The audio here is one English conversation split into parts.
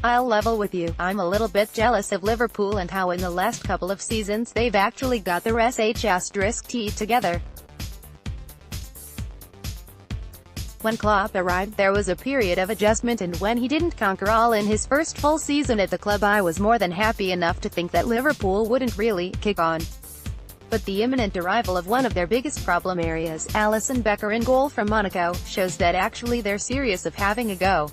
I'll level with you, I'm a little bit jealous of Liverpool and how in the last couple of seasons they've actually got their SHT together. When Klopp arrived, there was a period of adjustment, and when he didn't conquer all in his first full season at the club, I was more than happy enough to think that Liverpool wouldn't really kick on. But the imminent arrival of one of their biggest problem areas, Alisson Becker in goal from Monaco, shows that actually they're serious of having a go.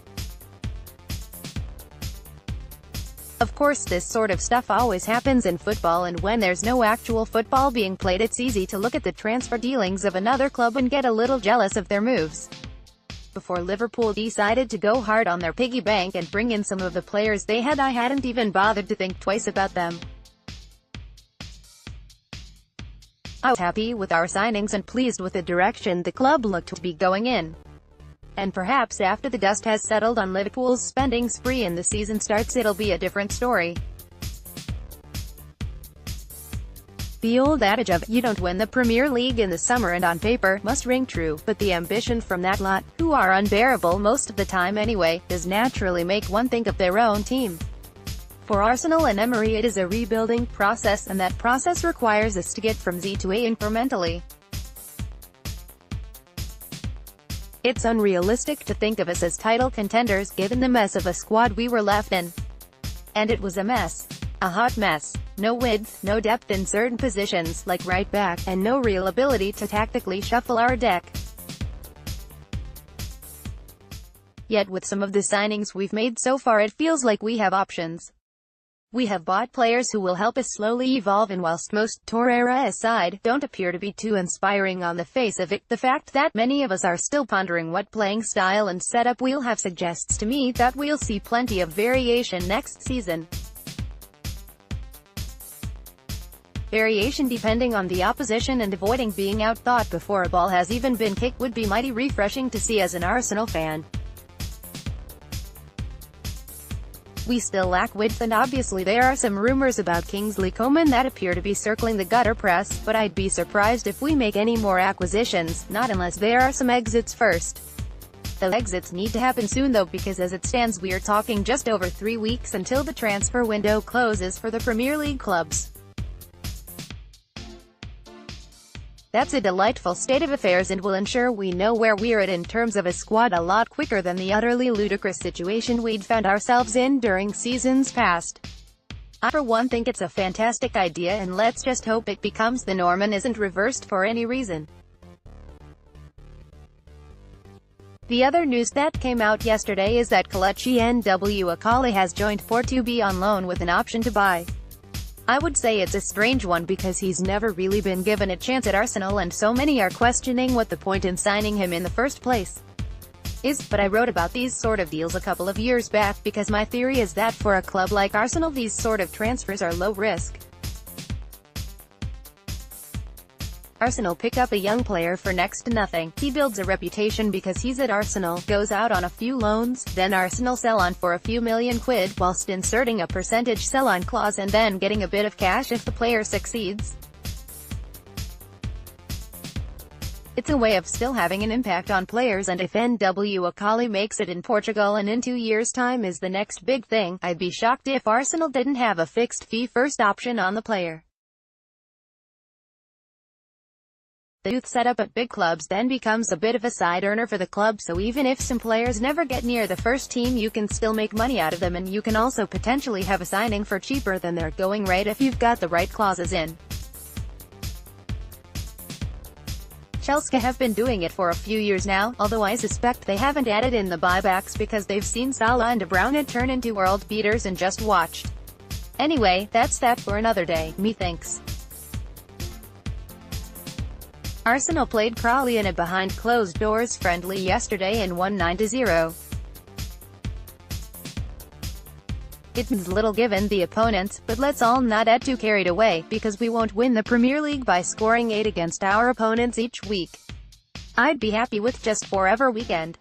Of course, this sort of stuff always happens in football, and when there's no actual football being played, it's easy to look at the transfer dealings of another club and get a little jealous of their moves. Before Liverpool decided to go hard on their piggy bank and bring in some of the players they had, I hadn't even bothered to think twice about them. I was happy with our signings and pleased with the direction the club looked to be going in. And perhaps after the dust has settled on Liverpool's spending spree and the season starts, it'll be a different story. The old adage of, you don't win the Premier League in the summer and on paper, must ring true, but the ambition from that lot, who are unbearable most of the time anyway, does naturally make one think of their own team. For Arsenal and Emery, it is a rebuilding process, and that process requires us to get from Z to A incrementally. It's unrealistic to think of us as title contenders, given the mess of a squad we were left in. And it was a mess. A hot mess. No width, no depth in certain positions, like right back, and no real ability to tactically shuffle our deck. Yet with some of the signings we've made so far, it feels like we have options. We have bought players who will help us slowly evolve, and whilst most, Torreira aside, don't appear to be too inspiring on the face of it, the fact that many of us are still pondering what playing style and setup we'll have suggests to me that we'll see plenty of variation next season. Variation depending on the opposition, and avoiding being outthought before a ball has even been kicked would be mighty refreshing to see as an Arsenal fan. We still lack width, and obviously there are some rumors about Kingsley Coman that appear to be circling the gutter press, but I'd be surprised if we make any more acquisitions, not unless there are some exits first. The exits need to happen soon though, because as it stands we're talking just over 3 weeks until the transfer window closes for the Premier League clubs. That's a delightful state of affairs and will ensure we know where we're at in terms of a squad a lot quicker than the utterly ludicrous situation we'd found ourselves in during seasons past. I for one think it's a fantastic idea, and let's just hope it becomes the norm and isn't reversed for any reason. The other news that came out yesterday is that Kelechi Nwakali has joined Porto on loan with an option to buy. I would say it's a strange one because he's never really been given a chance at Arsenal, and so many are questioning what the point in signing him in the first place is. But I wrote about these sort of deals a couple of years back because my theory is that for a club like Arsenal these sort of transfers are low risk. Arsenal pick up a young player for next to nothing, he builds a reputation because he's at Arsenal, goes out on a few loans, then Arsenal sell on for a few million quid, whilst inserting a percentage sell-on clause and then getting a bit of cash if the player succeeds. It's a way of still having an impact on players, and if Nwakali makes it in Portugal and in 2 years' time is the next big thing, I'd be shocked if Arsenal didn't have a fixed fee first option on the player. The youth setup at big clubs then becomes a bit of a side earner for the club, so even if some players never get near the first team you can still make money out of them, and you can also potentially have a signing for cheaper than their going rate if you've got the right clauses in. Chelsea have been doing it for a few years now, although I suspect they haven't added in the buybacks because they've seen Salah and De Bruyne turn into world beaters and just watched. Anyway, that's that for another day, methinks. Arsenal played Crawley in a behind-closed-doors friendly yesterday and won 9-0. It means little given the opponents, but let's all not get too carried away, because we won't win the Premier League by scoring 8 against our opponents each week. I'd be happy with just 4 every weekend.